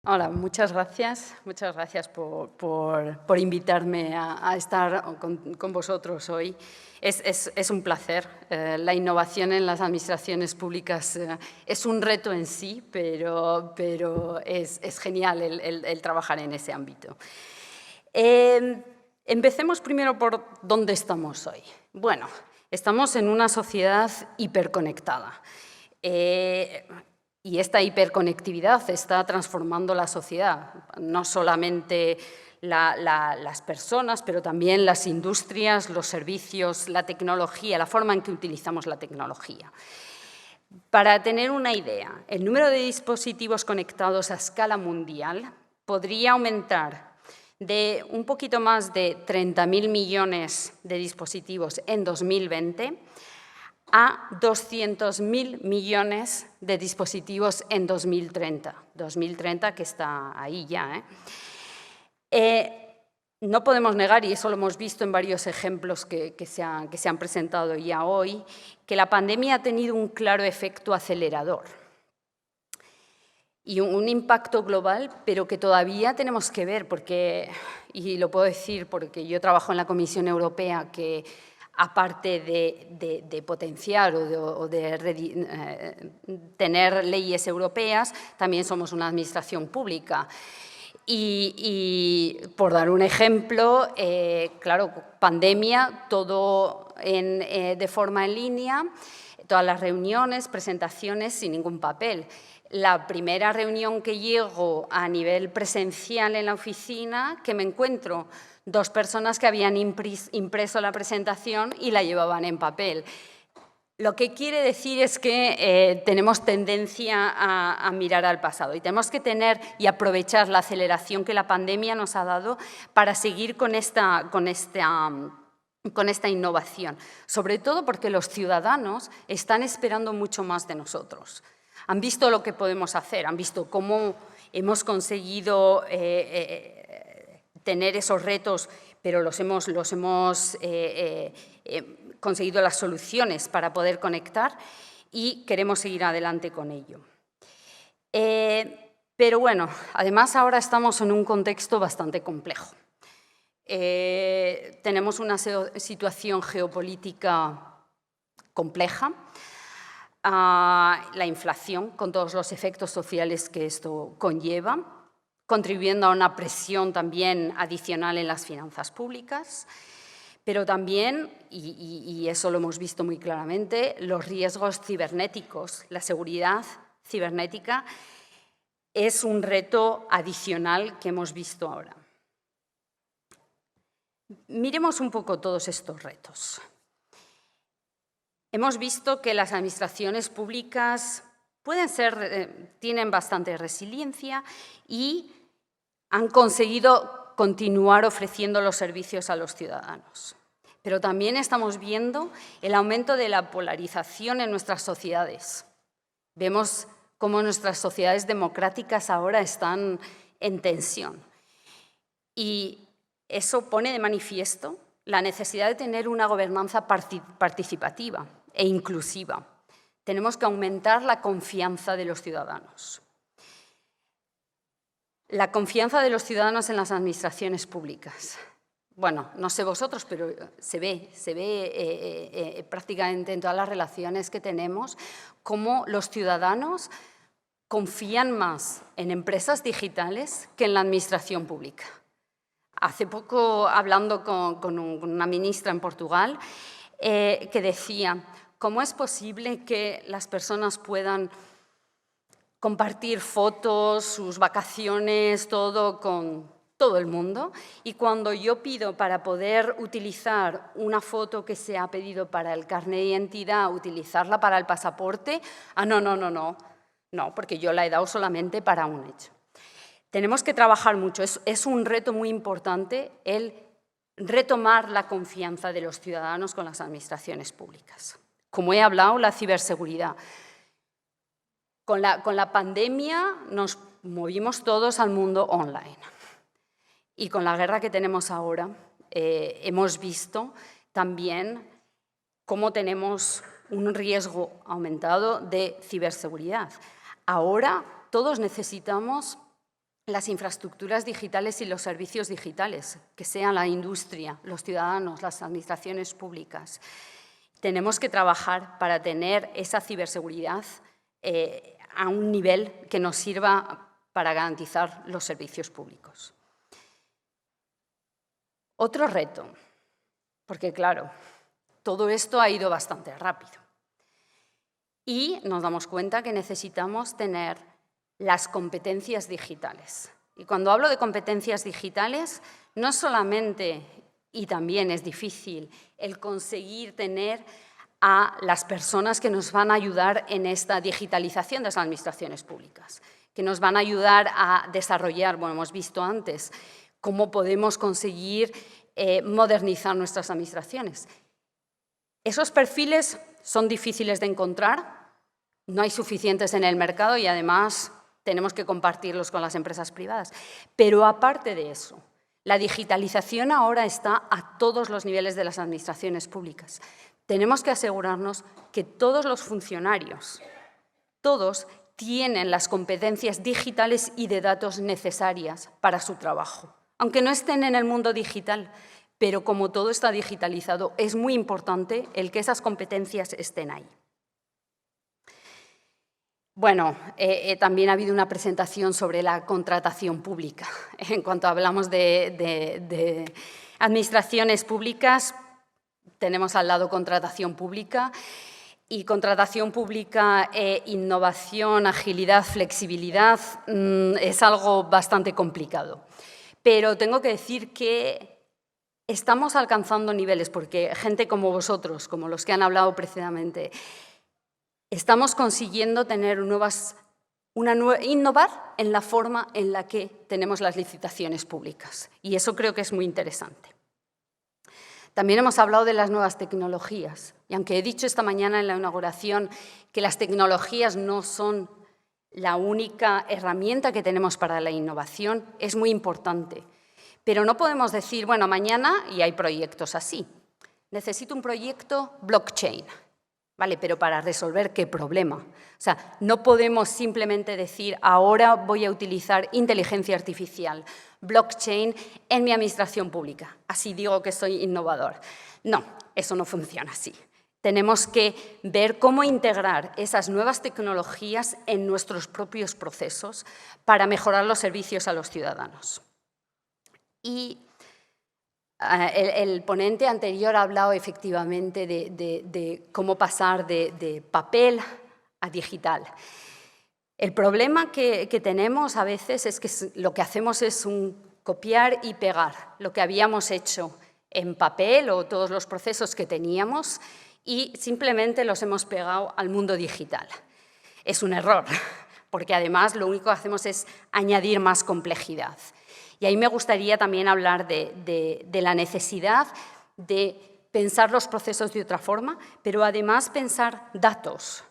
Hola, muchas gracias por invitarme a estar con vosotros hoy. Es un placer. La innovación en las administraciones públicas es un reto en sí, pero es genial el trabajar en ese ámbito. Empecemos primero por dónde estamos hoy. Bueno, estamos en una sociedad hiperconectada. Y esta hiperconectividad está transformando la sociedad, no solamente las personas, pero también las industrias, los servicios, la tecnología, la forma en que utilizamos la tecnología. Para tener una idea, el número de dispositivos conectados a escala mundial podría aumentar de un poquito más de 30.000 millones de dispositivos en 2020 a 200.000 millones de dispositivos en 2030. 2030 que está ahí ya. No podemos negar, y eso lo hemos visto en varios ejemplos que se han presentado ya hoy, que la pandemia ha tenido un claro efecto acelerador y un impacto global, pero que todavía tenemos que ver, porque, y lo puedo decir porque yo trabajo en la Comisión Europea, que aparte de potenciar o de tener leyes europeas, también somos una administración pública. Y por dar un ejemplo, claro, pandemia, todo de forma en línea, todas las reuniones, presentaciones sin ningún papel. La primera reunión que llego a nivel presencial en la oficina, que me encuentro 2 personas que habían impreso la presentación y la llevaban en papel. Lo que quiere decir es que tenemos tendencia a mirar al pasado y tenemos que tener y aprovechar la aceleración que la pandemia nos ha dado para seguir con esta innovación, sobre todo porque los ciudadanos están esperando mucho más de nosotros. Han visto lo que podemos hacer, han visto cómo hemos conseguido tener esos retos, pero los hemos conseguido las soluciones para poder conectar y queremos seguir adelante con ello. Pero bueno, además ahora estamos en un contexto bastante complejo. Tenemos una situación geopolítica compleja, la inflación con todos los efectos sociales que esto conlleva, contribuyendo a una presión también adicional en las finanzas públicas, pero también, y eso lo hemos visto muy claramente, los riesgos cibernéticos. La seguridad cibernética es un reto adicional que hemos visto ahora. Miremos un poco todos estos retos. Hemos visto que las administraciones públicas tienen bastante resiliencia y han conseguido continuar ofreciendo los servicios a los ciudadanos. Pero también estamos viendo el aumento de la polarización en nuestras sociedades. Vemos cómo nuestras sociedades democráticas ahora están en tensión. Y eso pone de manifiesto la necesidad de tener una gobernanza participativa e inclusiva. Tenemos que aumentar la confianza de los ciudadanos. La confianza de los ciudadanos en las administraciones públicas. Bueno, no sé vosotros, pero se ve prácticamente en todas las relaciones que tenemos cómo los ciudadanos confían más en empresas digitales que en la administración pública. Hace poco, hablando con una ministra en Portugal, que decía, ¿cómo es posible que las personas puedan compartir fotos, sus vacaciones, todo con todo el mundo? Y cuando yo pido para poder utilizar una foto que se ha pedido para el carnet de identidad, utilizarla para el pasaporte, no, porque yo la he dado solamente para un hecho. Tenemos que trabajar mucho, es un reto muy importante el retomar la confianza de los ciudadanos con las administraciones públicas. Como he hablado, la ciberseguridad. Con la pandemia nos movimos todos al mundo online. Y con la guerra que tenemos ahora, hemos visto también cómo tenemos un riesgo aumentado de ciberseguridad. Ahora todos necesitamos las infraestructuras digitales y los servicios digitales, que sean la industria, los ciudadanos, las administraciones públicas. Tenemos que trabajar para tener esa ciberseguridad a un nivel que nos sirva para garantizar los servicios públicos. Otro reto, porque claro, todo esto ha ido bastante rápido y nos damos cuenta que necesitamos tener las competencias digitales. Y cuando hablo de competencias digitales, no solamente, y también es difícil, el conseguir tener a las personas que nos van a ayudar en esta digitalización de las administraciones públicas, que nos van a ayudar a desarrollar, bueno, hemos visto antes, cómo podemos conseguir modernizar nuestras administraciones. Esos perfiles son difíciles de encontrar, no hay suficientes en el mercado y además tenemos que compartirlos con las empresas privadas. Pero aparte de eso, la digitalización ahora está a todos los niveles de las administraciones públicas. Tenemos que asegurarnos que todos los funcionarios, todos tienen las competencias digitales y de datos necesarias para su trabajo. Aunque no estén en el mundo digital, pero como todo está digitalizado, es muy importante el que esas competencias estén ahí. Bueno, también ha habido una presentación sobre la contratación pública. En cuanto hablamos de administraciones públicas, tenemos al lado contratación pública y contratación pública, innovación, agilidad, flexibilidad, es algo bastante complicado. Pero tengo que decir que estamos alcanzando niveles, porque gente como vosotros, como los que han hablado precisamente, estamos consiguiendo tener innovar en la forma en la que tenemos las licitaciones públicas. Y eso creo que es muy interesante. También hemos hablado de las nuevas tecnologías. Y aunque he dicho esta mañana en la inauguración que las tecnologías no son la única herramienta que tenemos para la innovación, es muy importante. Pero no podemos decir, bueno, mañana, y hay proyectos así, necesito un proyecto blockchain. Vale, pero para resolver ¿qué problema? O sea, no podemos simplemente decir ahora voy a utilizar inteligencia artificial, blockchain en mi administración pública. Así digo que soy innovador. No, eso no funciona así. Tenemos que ver cómo integrar esas nuevas tecnologías en nuestros propios procesos para mejorar los servicios a los ciudadanos. Y el ponente anterior ha hablado efectivamente de cómo pasar de papel a digital. El problema que tenemos a veces es que lo que hacemos es copiar y pegar lo que habíamos hecho en papel o todos los procesos que teníamos y simplemente los hemos pegado al mundo digital. Es un error, porque además lo único que hacemos es añadir más complejidad. Y ahí me gustaría también hablar de la necesidad de pensar los procesos de otra forma, pero además pensar datos.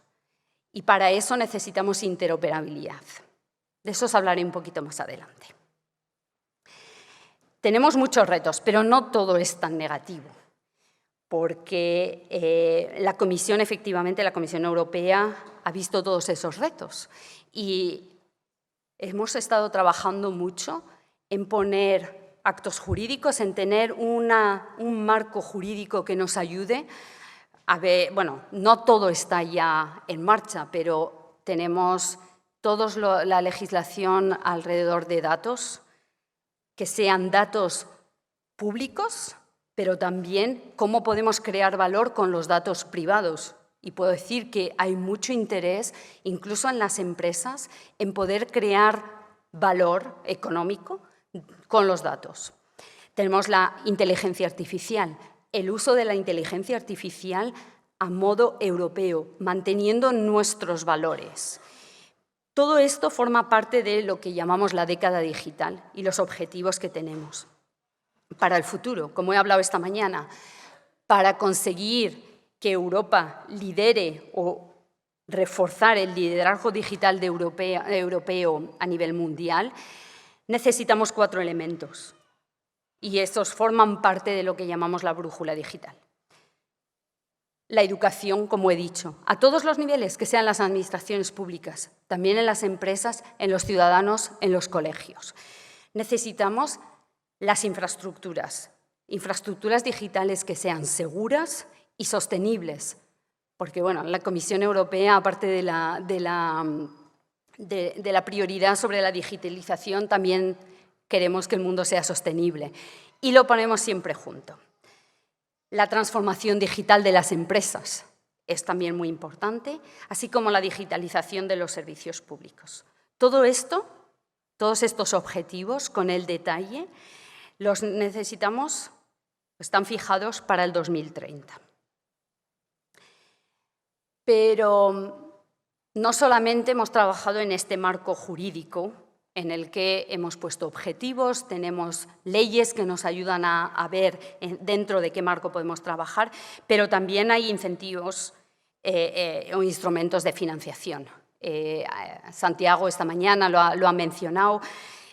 Y para eso necesitamos interoperabilidad. De eso os hablaré un poquito más adelante. Tenemos muchos retos, pero no todo es tan negativo, porque la Comisión, efectivamente, la Comisión Europea ha visto todos esos retos y hemos estado trabajando mucho en poner actos jurídicos, en tener un marco jurídico que nos ayude a ver, bueno, no todo está ya en marcha, pero tenemos toda la legislación alrededor de datos, que sean datos públicos, pero también cómo podemos crear valor con los datos privados. Y puedo decir que hay mucho interés, incluso en las empresas, en poder crear valor económico con los datos. Tenemos la inteligencia artificial, el uso de la inteligencia artificial a modo europeo, manteniendo nuestros valores. Todo esto forma parte de lo que llamamos la década digital y los objetivos que tenemos. Para el futuro, como he hablado esta mañana, para conseguir que Europa lidere o reforzar el liderazgo digital europeo a nivel mundial, necesitamos 4 elementos y estos forman parte de lo que llamamos la brújula digital. la educación, como he dicho, a todos los niveles, que sean las administraciones públicas, también en las empresas, en los ciudadanos, en los colegios. Necesitamos las infraestructuras digitales que sean seguras y sostenibles, porque bueno, la Comisión Europea, aparte de la prioridad sobre la digitalización, también queremos que el mundo sea sostenible y lo ponemos siempre junto. La transformación digital de las empresas es también muy importante, así como la digitalización de los servicios públicos. Todo esto, todos estos objetivos con el detalle, los necesitamos, están fijados para el 2030. Pero no solamente hemos trabajado en este marco jurídico en el que hemos puesto objetivos, tenemos leyes que nos ayudan a ver dentro de qué marco podemos trabajar, pero también hay incentivos o instrumentos de financiación. Santiago esta mañana lo ha mencionado,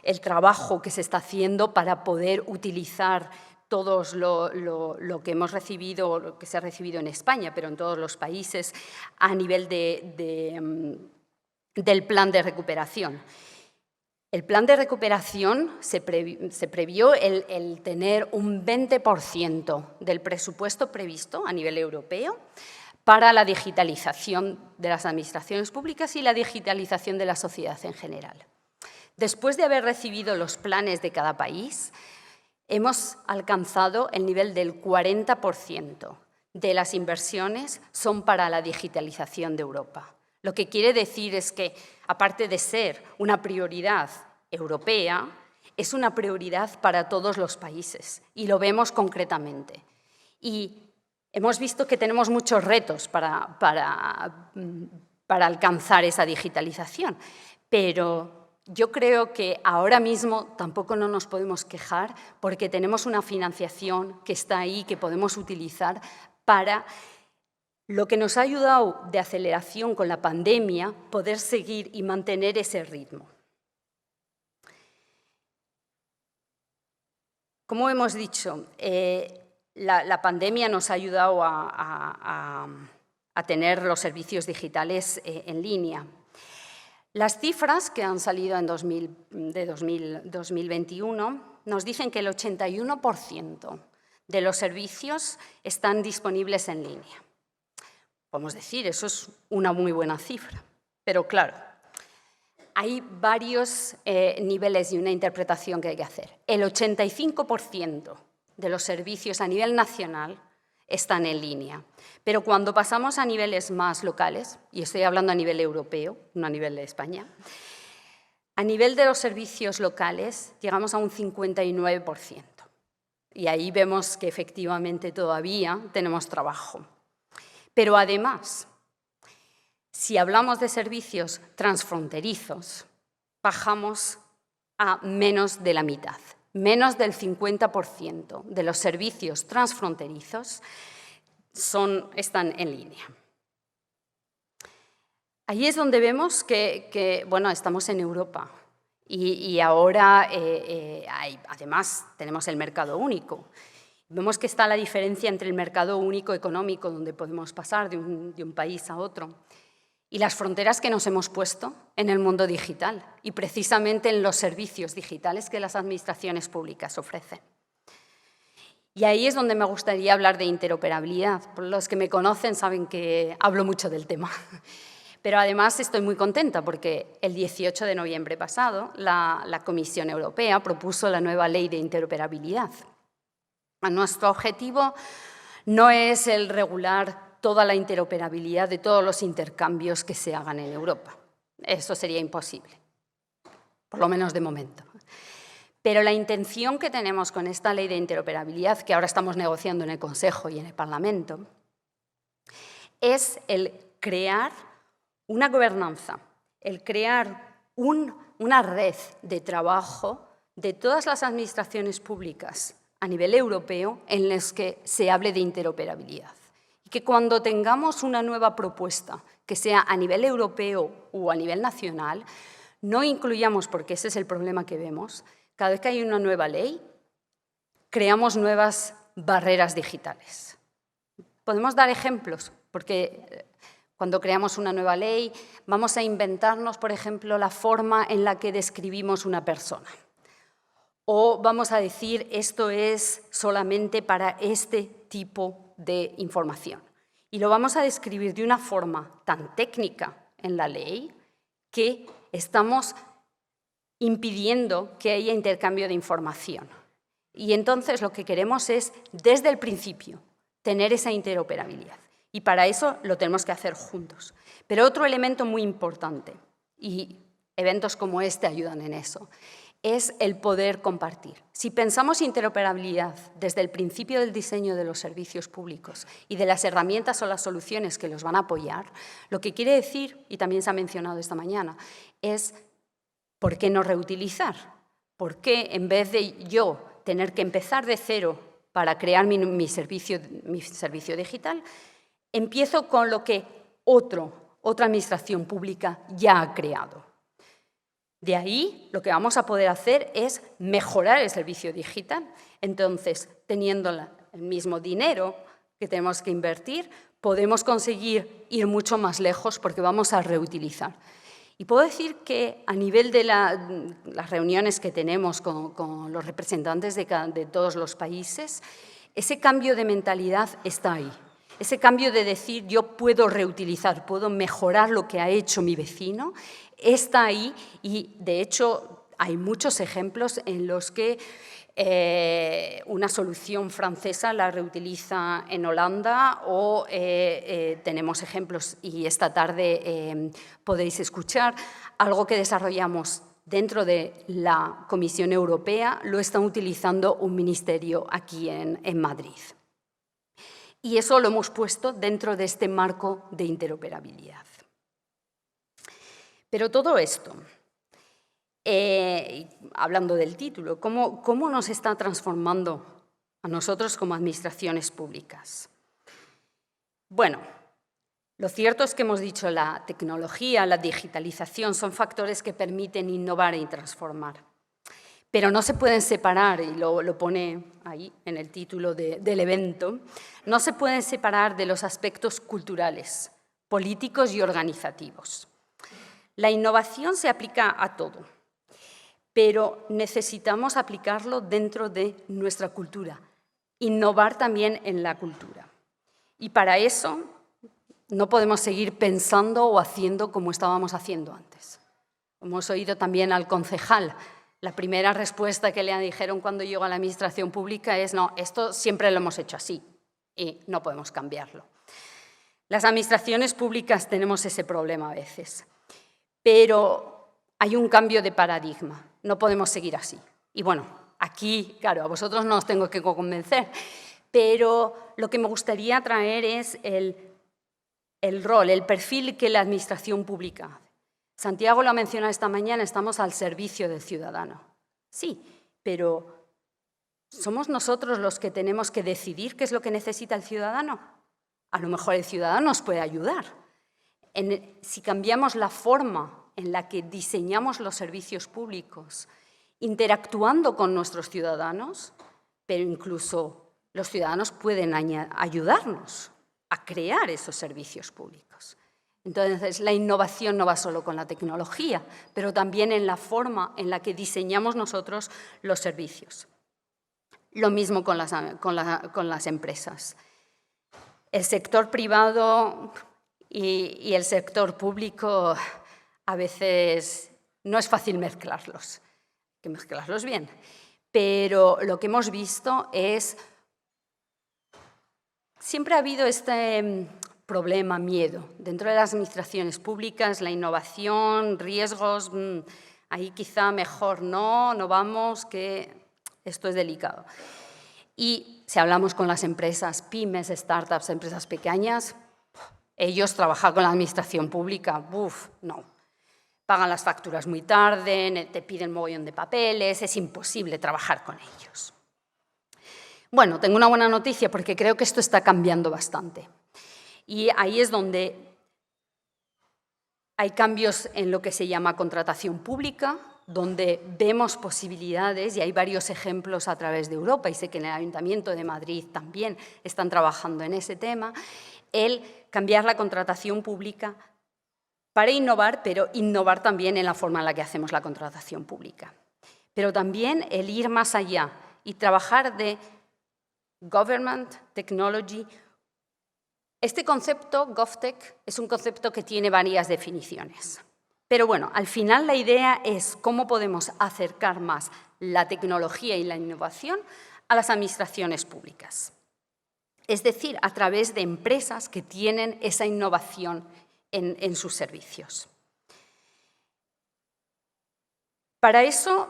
el trabajo que se está haciendo para poder utilizar todos lo que hemos recibido, lo que se ha recibido en España, pero en todos los países, a nivel del plan de recuperación. El plan de recuperación se previó el tener un 20% del presupuesto previsto a nivel europeo para la digitalización de las administraciones públicas y la digitalización de la sociedad en general. Después de haber recibido los planes de cada país, hemos alcanzado el nivel del 40% de las inversiones son para la digitalización de Europa. Lo que quiere decir es que, aparte de ser una prioridad europea, es una prioridad para todos los países y lo vemos concretamente. Y hemos visto que tenemos muchos retos para alcanzar esa digitalización, pero yo creo que ahora mismo tampoco no nos podemos quejar porque tenemos una financiación que está ahí, que podemos utilizar para lo que nos ha ayudado de aceleración con la pandemia, poder seguir y mantener ese ritmo. Como hemos dicho, la pandemia nos ha ayudado a tener los servicios digitales en línea. Las cifras que han salido en 2021 nos dicen que el 81% de los servicios están disponibles en línea. Podemos decir, eso es una muy buena cifra, pero claro, hay varios niveles y una interpretación que hay que hacer. El 85% de los servicios a nivel nacional están en línea, pero cuando pasamos a niveles más locales, y estoy hablando a nivel europeo, no a nivel de España, a nivel de los servicios locales llegamos a un 59%. Y ahí vemos que efectivamente todavía tenemos trabajo. Pero además, si hablamos de servicios transfronterizos, bajamos a menos de la mitad. Menos del 50% de los servicios transfronterizos están en línea. Ahí es donde vemos que bueno, estamos en Europa y ahora además tenemos el mercado único. Vemos que está la diferencia entre el mercado único económico, donde podemos pasar de un país a otro, y las fronteras que nos hemos puesto en el mundo digital y precisamente en los servicios digitales que las administraciones públicas ofrecen. Y ahí es donde me gustaría hablar de interoperabilidad. Los que me conocen saben que hablo mucho del tema. Pero además estoy muy contenta porque el 18 de noviembre pasado la Comisión Europea propuso la nueva ley de interoperabilidad. Nuestro objetivo no es el regular toda la interoperabilidad de todos los intercambios que se hagan en Europa. Eso sería imposible, por lo menos de momento. Pero la intención que tenemos con esta ley de interoperabilidad, que ahora estamos negociando en el Consejo y en el Parlamento, es el crear una gobernanza, el crear una red de trabajo de todas las administraciones públicas a nivel europeo en las que se hable de interoperabilidad. Y que cuando tengamos una nueva propuesta, que sea a nivel europeo o a nivel nacional, no incluyamos, porque ese es el problema que vemos, cada vez que hay una nueva ley, creamos nuevas barreras digitales. Podemos dar ejemplos, porque cuando creamos una nueva ley vamos a inventarnos, por ejemplo, la forma en la que describimos una persona. O vamos a decir, esto es solamente para este tipo de información. Y lo vamos a describir de una forma tan técnica en la ley que estamos impidiendo que haya intercambio de información. Y entonces lo que queremos es, desde el principio, tener esa interoperabilidad. Y para eso lo tenemos que hacer juntos. Pero otro elemento muy importante, y eventos como este ayudan en eso, es el poder compartir. Si pensamos interoperabilidad desde el principio del diseño de los servicios públicos y de las herramientas o las soluciones que los van a apoyar, lo que quiere decir, y también se ha mencionado esta mañana, es ¿por qué no reutilizar? ¿Por qué en vez de yo tener que empezar de cero para crear mi servicio digital, empiezo con lo que otra administración pública ya ha creado? De ahí, lo que vamos a poder hacer es mejorar el servicio digital. Entonces, teniendo el mismo dinero que tenemos que invertir, podemos conseguir ir mucho más lejos porque vamos a reutilizar. Y puedo decir que a nivel de las reuniones que tenemos con los representantes de todos los países, ese cambio de mentalidad está ahí. Ese cambio de decir, yo puedo reutilizar, puedo mejorar lo que ha hecho mi vecino, está ahí y, de hecho, hay muchos ejemplos en los que una solución francesa la reutiliza en Holanda o tenemos ejemplos, y esta tarde podéis escuchar, algo que desarrollamos dentro de la Comisión Europea, lo está utilizando un ministerio aquí en Madrid. Y eso lo hemos puesto dentro de este marco de interoperabilidad. Pero todo esto, hablando del título, ¿cómo nos está transformando a nosotros como administraciones públicas? Bueno, lo cierto es que hemos dicho la tecnología, la digitalización son factores que permiten innovar y transformar. Pero no se pueden separar, y lo pone ahí en el título del evento, no se pueden separar de los aspectos culturales, políticos y organizativos. La innovación se aplica a todo, pero necesitamos aplicarlo dentro de nuestra cultura, innovar también en la cultura. Y para eso no podemos seguir pensando o haciendo como estábamos haciendo antes. Hemos oído también al concejal. La primera respuesta que le dijeron cuando llegó a la administración pública es no, esto siempre lo hemos hecho así y no podemos cambiarlo. Las administraciones públicas tenemos ese problema a veces, pero hay un cambio de paradigma, no podemos seguir así. Y bueno, aquí, claro, a vosotros no os tengo que convencer, pero lo que me gustaría traer es el rol, el perfil que la administración pública hace. Santiago lo ha mencionado esta mañana, estamos al servicio del ciudadano. Sí, pero ¿somos nosotros los que tenemos que decidir qué es lo que necesita el ciudadano? A lo mejor el ciudadano nos puede ayudar. Si cambiamos la forma en la que diseñamos los servicios públicos, interactuando con nuestros ciudadanos, pero incluso los ciudadanos pueden ayudarnos a crear esos servicios públicos. Entonces, la innovación no va solo con la tecnología, pero también en la forma en la que diseñamos nosotros los servicios. Lo mismo con las empresas. El sector privado y el sector público a veces no es fácil mezclarlos. Hay que mezclarlos bien. Pero lo que hemos visto es... Siempre ha habido este problema, miedo. Dentro de las administraciones públicas, la innovación, riesgos, ahí quizá mejor no vamos, que esto es delicado. Y si hablamos con las empresas, pymes, startups, empresas pequeñas, ellos trabajan con la administración pública, no. Pagan las facturas muy tarde, te piden mogollón de papeles, es imposible trabajar con ellos. Bueno, tengo una buena noticia porque creo que esto está cambiando bastante. Y ahí es donde hay cambios en lo que se llama contratación pública, donde vemos posibilidades, y hay varios ejemplos a través de Europa, y sé que en el Ayuntamiento de Madrid también están trabajando en ese tema, el cambiar la contratación pública para innovar, pero innovar también en la forma en la que hacemos la contratación pública. Pero también el ir más allá y trabajar de Government Technology. Este concepto, GovTech, es un concepto que tiene varias definiciones. Pero bueno, al final la idea es cómo podemos acercar más la tecnología y la innovación a las administraciones públicas. Es decir, a través de empresas que tienen esa innovación en sus servicios. Para eso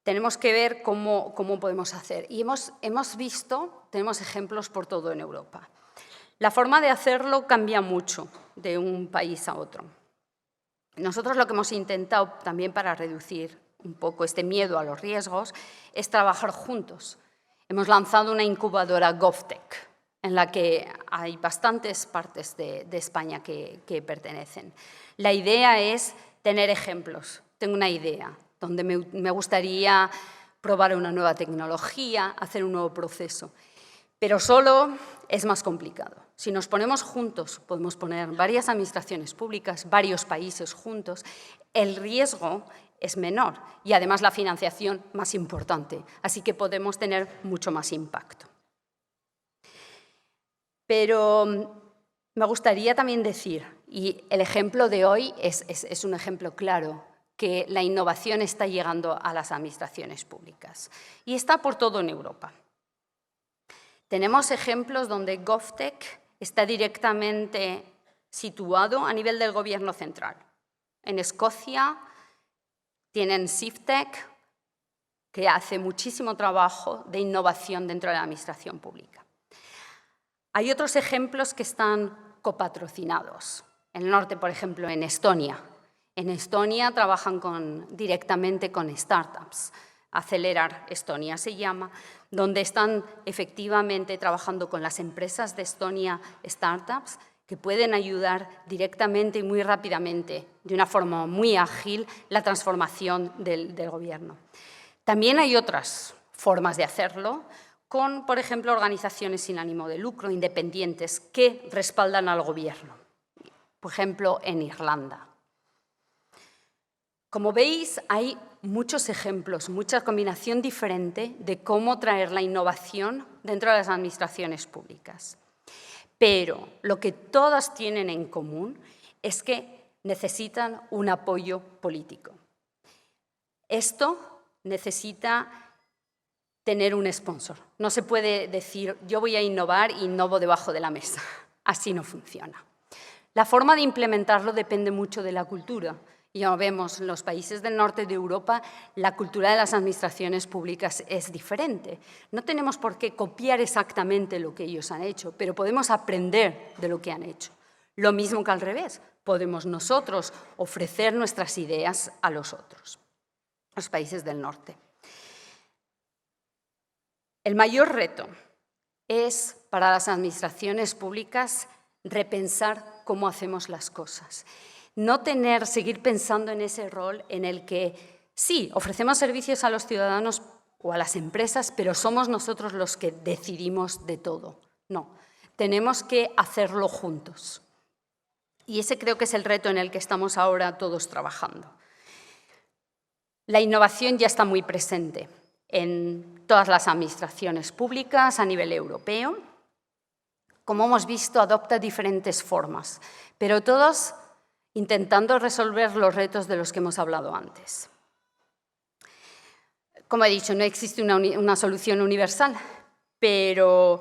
tenemos que ver cómo podemos hacer. Y hemos visto, tenemos ejemplos por todo en Europa. La forma de hacerlo cambia mucho de un país a otro. Nosotros lo que hemos intentado también para reducir un poco este miedo a los riesgos es trabajar juntos. Hemos lanzado una incubadora GovTech, en la que hay bastantes partes de España que pertenecen. La idea es tener ejemplos. Tengo una idea donde me gustaría probar una nueva tecnología, hacer un nuevo proceso. Pero solo es más complicado. Si nos ponemos juntos, podemos poner varias administraciones públicas, varios países juntos, el riesgo es menor y además la financiación más importante. Así que podemos tener mucho más impacto. Pero me gustaría también decir, y el ejemplo de hoy es un ejemplo claro, que la innovación está llegando a las administraciones públicas y está por todo en Europa. Tenemos ejemplos donde GovTech está directamente situado a nivel del Gobierno central. En Escocia tienen Civtech, que hace muchísimo trabajo de innovación dentro de la administración pública. Hay otros ejemplos que están copatrocinados. En el norte, por ejemplo, en Estonia. En Estonia trabajan directamente con startups. Acelerar Estonia se llama, donde están efectivamente trabajando con las empresas de Estonia, startups, que pueden ayudar directamente y muy rápidamente, de una forma muy ágil, la transformación del gobierno. También hay otras formas de hacerlo, con, por ejemplo, organizaciones sin ánimo de lucro, independientes, que respaldan al gobierno. Por ejemplo, en Irlanda. Como veis, hay muchos ejemplos, mucha combinación diferente de cómo traer la innovación dentro de las administraciones públicas. Pero lo que todas tienen en común es que necesitan un apoyo político. Esto necesita tener un sponsor. No se puede decir, yo voy a innovar y innovo debajo de la mesa. Así no funciona. La forma de implementarlo depende mucho de la cultura. Ya vemos, en los países del norte de Europa, la cultura de las administraciones públicas es diferente. No tenemos por qué copiar exactamente lo que ellos han hecho, pero podemos aprender de lo que han hecho. Lo mismo que al revés, podemos nosotros ofrecer nuestras ideas a los otros, los países del norte. El mayor reto es, para las administraciones públicas, repensar cómo hacemos las cosas. No seguir pensando en ese rol en el que, sí, ofrecemos servicios a los ciudadanos o a las empresas, pero somos nosotros los que decidimos de todo. No, tenemos que hacerlo juntos. Y ese creo que es el reto en el que estamos ahora todos trabajando. La innovación ya está muy presente en todas las administraciones públicas a nivel europeo. Como hemos visto, adopta diferentes formas, pero todos intentando resolver los retos de los que hemos hablado antes. Como he dicho, no existe una solución universal, pero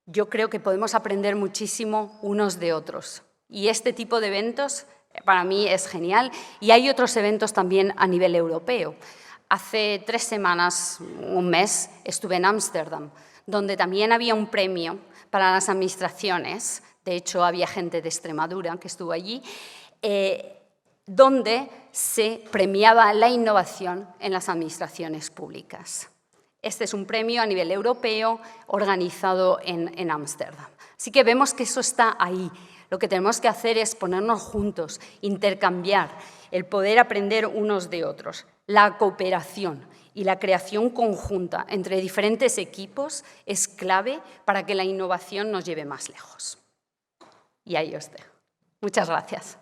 yo creo que podemos aprender muchísimo unos de otros. Y este tipo de eventos para mí es genial. Y hay otros eventos también a nivel europeo. Hace 3 semanas, un mes, estuve en Ámsterdam, donde también había un premio para las administraciones. De hecho, había gente de Extremadura que estuvo allí, donde se premiaba la innovación en las administraciones públicas. Este es un premio a nivel europeo organizado en Ámsterdam. Así que vemos que eso está ahí. Lo que tenemos que hacer es ponernos juntos, intercambiar, el poder aprender unos de otros. La cooperación y la creación conjunta entre diferentes equipos es clave para que la innovación nos lleve más lejos. Y ahí os dejo. Muchas gracias.